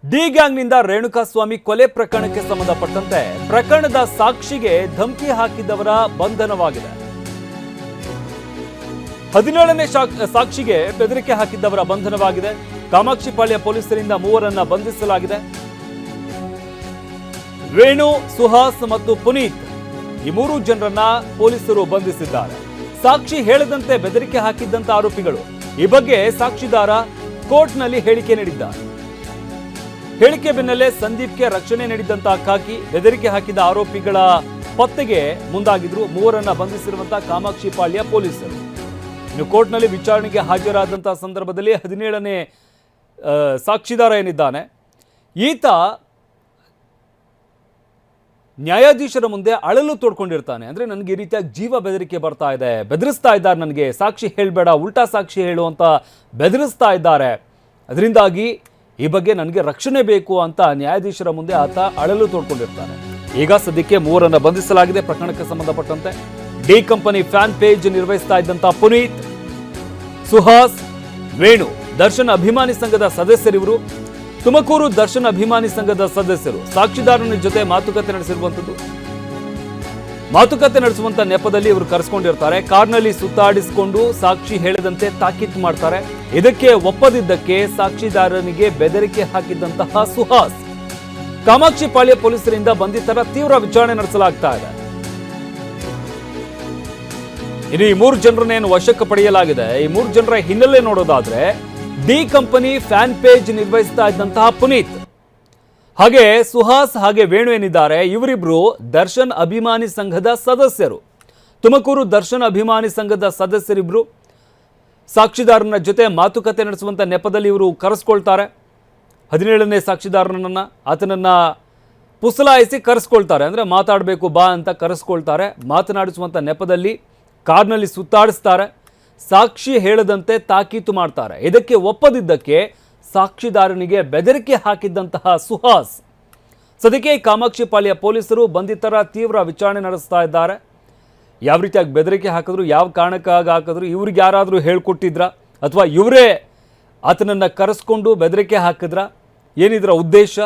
D ಗ್ಯಾಂಗ್ನಿಂದ Renukaswamy ಕೊಲೆ ಪ್ರಕರಣಕ್ಕೆ ಸಂಬಂಧಪಟ್ಟಂತೆ ಪ್ರಕರಣದ ಸಾಕ್ಷಿಗೆ ಧಮಕಿ ಹಾಕಿದ್ದವರ ಬಂಧನವಾಗಿದೆ. 17ನೇ ಸಾಕ್ಷಿಗೆ ಬೆದರಿಕೆ ಹಾಕಿದ್ದವರ ಬಂಧನವಾಗಿದೆ. ಕಾಮಾಕ್ಷಿಪಾಳ್ಯ ಪೊಲೀಸರಿಂದ 3 ಬಂಧಿಸಲಾಗಿದೆ. ವೇಣು, ಸುಹಾಸ್ ಮತ್ತು ಪುನೀತ್ ಈ 3 ಜನರನ್ನ ಪೊಲೀಸರು ಬಂಧಿಸಿದ್ದಾರೆ. ಸಾಕ್ಷಿ ಹೇಳದಂತೆ ಬೆದರಿಕೆ ಹಾಕಿದ್ದಂತ ಆರೋಪಿಗಳು. ಈ ಬಗ್ಗೆ ಸಾಕ್ಷಿದಾರ ಕೋರ್ಟ್ನಲ್ಲಿ ಹೇಳಿಕೆ ನೀಡಿದ್ದಾರೆ. ಹೇಳಿಕೆ ಬೆನ್ನಲ್ಲೇ ಸಂದೀಪ್ಗೆ ರಕ್ಷಣೆ ನೀಡಿದಂತಹ ಖಾಕಿ ಬೆದರಿಕೆ ಹಾಕಿದ ಆರೋಪಿಗಳ ಪತ್ತೆಗೆ ಮುಂದಾಗಿದ್ರು. 3 ಬಂಧಿಸಿರುವಂತಹ ಕಾಮಾಕ್ಷಿಪಾಳ್ಯ ಪೊಲೀಸರು. ಇನ್ನು ಕೋರ್ಟ್ನಲ್ಲಿ ವಿಚಾರಣೆಗೆ ಹಾಜರಾದಂತಹ ಸಂದರ್ಭದಲ್ಲಿ 17ನೇ ಸಾಕ್ಷಿದಾರ ಏನಿದ್ದಾನೆ ಈತ ನ್ಯಾಯಾಧೀಶರ ಮುಂದೆ ಅಳಲು ತೋಡ್ಕೊಂಡಿರ್ತಾನೆ. ಅಂದರೆ ನನಗೆ ಈ ರೀತಿಯಾಗಿ ಜೀವ ಬೆದರಿಕೆ ಬರ್ತಾ ಇದೆ, ಬೆದರಿಸ್ತಾ ಇದ್ದಾರೆ, ನನಗೆ ಸಾಕ್ಷಿ ಹೇಳಬೇಡ, ಉಲ್ಟಾ ಸಾಕ್ಷಿ ಹೇಳು ಅಂತ ಬೆದರಿಸ್ತಾ ಇದ್ದಾರೆ, ಅದರಿಂದಾಗಿ ಈ ಬಗ್ಗೆ ನನಗೆ ರಕ್ಷಣೆ ಬೇಕು ಅಂತ ನ್ಯಾಯಾಧೀಶರ ಮುಂದೆ ಆತ ಅಳಲು ತೋಡ್ಕೊಂಡಿರ್ತಾನೆ. ಈಗ ಸದ್ಯಕ್ಕೆ 3 ಬಂಧಿಸಲಾಗಿದೆ. ಪ್ರಕರಣಕ್ಕೆ ಸಂಬಂಧಪಟ್ಟಂತೆ ಡಿ ಕಂಪನಿ ಫ್ಯಾನ್ ಪೇಜ್ ನಿರ್ವಹಿಸ್ತಾ ಇದ್ದಂಥ ಪುನೀತ್, ಸುಹಾಸ್, ವೇಣು ದರ್ಶನ್ ಅಭಿಮಾನಿ ಸಂಘದ ಸದಸ್ಯರಿವರು. ತುಮಕೂರು ದರ್ಶನ್ ಅಭಿಮಾನಿ ಸಂಘದ ಸದಸ್ಯರು ಸಾಕ್ಷಿದಾರನ ಜೊತೆ ಮಾತುಕತೆ ನಡೆಸಿರುವಂಥದ್ದು. ಮಾತುಕತೆ ನಡೆಸುವಂತ ನೆಪದಲ್ಲಿ ಇವರು ಕರೆಸ್ಕೊಂಡಿರ್ತಾರೆ. ಕಾರ್ನಲ್ಲಿ ಸುತ್ತಾಡಿಸಿಕೊಂಡು ಸಾಕ್ಷಿ ಹೇಳದಂತೆ ತಾಕೀತು ಮಾಡ್ತಾರೆ. ಇದಕ್ಕೆ ಒಪ್ಪದಿದ್ದಕ್ಕೆ ಸಾಕ್ಷಿದಾರನಿಗೆ ಬೆದರಿಕೆ ಹಾಕಿದ್ದಂತಹ ಸುಹಾಸ್ ಕಾಮಾಕ್ಷಿಪಾಳ್ಯ ಪೊಲೀಸರಿಂದ ಬಂಧಿತರ ತೀವ್ರ ವಿಚಾರಣೆ ನಡೆಸಲಾಗ್ತಾ ಇದೆ. ಇನ್ನು ಈ 3 ಜನರನ್ನೇನು ವಶಕ್ಕೆ ಪಡೆಯಲಾಗಿದೆ. ಈ 3 ಜನರ ಹಿನ್ನೆಲೆ ನೋಡೋದಾದ್ರೆ ಡಿ ಕಂಪನಿ ಫ್ಯಾನ್ ಪೇಜ್ ನಿರ್ವಹಿಸ್ತಾ ಇದ್ದಂತಹ ಪುನೀತ್ ಹಾಗೆ ಸುಹಾಸ್ ಹಾಗೆ ವೇಣು ಏನಿದ್ದಾರೆ ಇವರಿಬ್ರು ದರ್ಶನ್ ಅಭಿಮಾನಿ ಸಂಘದ ಸದಸ್ಯರು. ತುಮಕೂರು ದರ್ಶನ್ ಅಭಿಮಾನಿ ಸಂಘದ ಸದಸ್ಯರಿಬ್ರು ಸಾಕ್ಷಿದಾರನ ಜೊತೆ ಮಾತುಕತೆ ನಡೆಸುವಂತ ನೆಪದಲ್ಲಿ ಇವರು ಕರೆಸ್ಕೊಳ್ತಾರೆ. 17ನೇ ಸಾಕ್ಷಿದಾರನನ್ನ ಆತನನ್ನ ಪುಸಲಾಯಿಸಿ ಕರೆಸ್ಕೊಳ್ತಾರೆ. ಅಂದರೆ ಮಾತಾಡಬೇಕು ಬಾ ಅಂತ ಕರೆಸ್ಕೊಳ್ತಾರೆ. ಮಾತನಾಡಿಸುವಂತ ನೆಪದಲ್ಲಿ ಕಾರ್ನಲ್ಲಿ ಸುತ್ತಾಡಿಸ್ತಾರೆ. ಸಾಕ್ಷಿ ಹೇಳದಂತೆ ತಾಕೀತು ಮಾಡ್ತಾರೆ. ಇದಕ್ಕೆ ಒಪ್ಪದಿದ್ದಕ್ಕೆ ಸಾಕ್ಷಿದಾರನಿಗೆ ಬೆದರಿಕೆ ಹಾಕಿದ್ದಂತಹ ಸುಹಾಸ್ ಸದ್ಯಕ್ಕೆ ಕಾಮಾಕ್ಷಿಪಾಳ್ಯ ಪೊಲೀಸರು ಬಂಧಿತರ ತೀವ್ರ ವಿಚಾರಣೆ ನಡೆಸ್ತಾ ಇದ್ದಾರೆ. ಯಾವ ರೀತಿಯಾಗಿ ಬೆದರಿಕೆ ಹಾಕಿದ್ರು, ಯಾವ ಕಾರಣಕ್ಕಾಗಿ ಹಾಕಿದ್ರು, ಇವ್ರಿಗೆ ಯಾರಾದರೂ ಹೇಳ್ಕೊಟ್ಟಿದ್ರ ಅಥವಾ ಇವರೇ ಆತನನ್ನು ಕರೆಸ್ಕೊಂಡು ಬೆದರಿಕೆ ಹಾಕಿದ್ರ, ಏನಿದ್ರ ಉದ್ದೇಶ,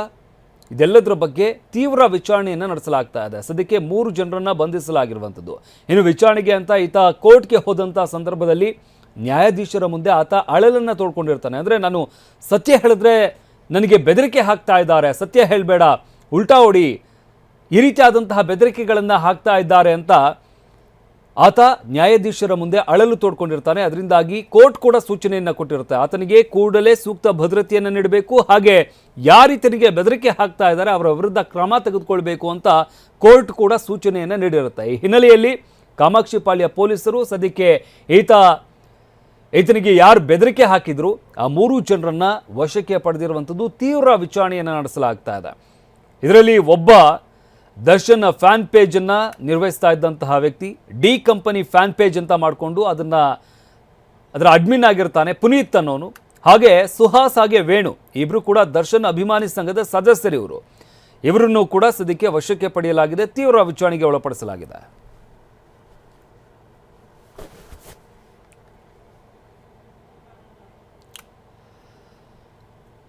ಇದೆಲ್ಲದರ ಬಗ್ಗೆ ತೀವ್ರ ವಿಚಾರಣೆಯನ್ನು ನಡೆಸಲಾಗ್ತಾ ಇದೆ. ಸದ್ಯಕ್ಕೆ 3 ಜನರನ್ನ ಬಂಧಿಸಲಾಗಿರುವಂಥದ್ದು. ಇನ್ನು ವಿಚಾರಣೆಗೆ ಅಂತ ಈತ ಕೋರ್ಟ್ಗೆ ಹೋದಂಥ ಸಂದರ್ಭದಲ್ಲಿ ನ್ಯಾಯಾಧೀಶರ ಮುಂದೆ ಆತ ಅಳಲನ್ನು ತೋಡ್ಕೊಂಡಿರ್ತಾನೆ. ಅಂದರೆ ನಾನು ಸತ್ಯ ಹೇಳಿದ್ರೆ ನನಗೆ ಬೆದರಿಕೆ ಹಾಕ್ತಾ ಇದ್ದಾರೆ, ಸತ್ಯ ಹೇಳಬೇಡ, ಉಲ್ಟಾ ಹೊಡಿ, ಈ ರೀತಿಯಾದಂತಹ ಬೆದರಿಕೆಗಳನ್ನು ಹಾಕ್ತಾ ಇದ್ದಾರೆ ಅಂತ ಆತ ನ್ಯಾಯಾಧೀಶರ ಮುಂದೆ ಅಳಲು ತೋಡ್ಕೊಂಡಿರ್ತಾನೆ. ಅದರಿಂದಾಗಿ ಕೋರ್ಟ್ ಕೂಡ ಸೂಚನೆಯನ್ನು ಕೊಟ್ಟಿರುತ್ತೆ. ಆತನಿಗೆ ಕೂಡಲೇ ಸೂಕ್ತ ಭದ್ರತೆಯನ್ನು ನೀಡಬೇಕು, ಹಾಗೆ ಯಾರೀತನಿಗೆ ಬೆದರಿಕೆ ಹಾಕ್ತಾ ಇದ್ದಾರೆ ಅವರ ವಿರುದ್ಧ ಕ್ರಮ ತೆಗೆದುಕೊಳ್ಬೇಕು ಅಂತ ಕೋರ್ಟ್ ಕೂಡ ಸೂಚನೆಯನ್ನು ನೀಡಿರುತ್ತೆ. ಈ ಹಿನ್ನೆಲೆಯಲ್ಲಿ ಕಾಮಾಕ್ಷಿಪಾಳ್ಯ ಪೊಲೀಸರು ಸದ್ಯಕ್ಕೆ ಈತನಿಗೆ ಯಾರು ಬೆದರಿಕೆ ಹಾಕಿದ್ರು ಆ 3 ಜನರನ್ನ ವಶಕ್ಕೆ ಪಡೆದಿರುವಂಥದ್ದು. ತೀವ್ರ ವಿಚಾರಣೆಯನ್ನು ನಡೆಸಲಾಗ್ತಾ ಇದೆ. ಇದರಲ್ಲಿ ಒಬ್ಬ ದರ್ಶನ್ ಫ್ಯಾನ್ ಪೇಜನ್ನು ನಿರ್ವಹಿಸ್ತಾ ಇದ್ದಂತಹ ವ್ಯಕ್ತಿ ಡಿ ಕಂಪನಿ ಫ್ಯಾನ್ ಪೇಜ್ ಅಂತ ಮಾಡಿಕೊಂಡು ಅದರ ಅಡ್ಮಿನ್ ಆಗಿರ್ತಾನೆ ಪುನೀತ್ ಅನ್ನೋನು. ಹಾಗೆ ಸುಹಾಸ್ ಹಾಗೆ ವೇಣು ಇಬ್ಬರು ಕೂಡ ದರ್ಶನ್ ಅಭಿಮಾನಿ ಸಂಘದ ಸದಸ್ಯರಿವರು. ಇವರನ್ನು ಕೂಡ ಸದ್ಯಕ್ಕೆ ವಶಕ್ಕೆ ಪಡೆಯಲಾಗಿದೆ, ತೀವ್ರ ವಿಚಾರಣೆಗೆ ಒಳಪಡಿಸಲಾಗಿದೆ.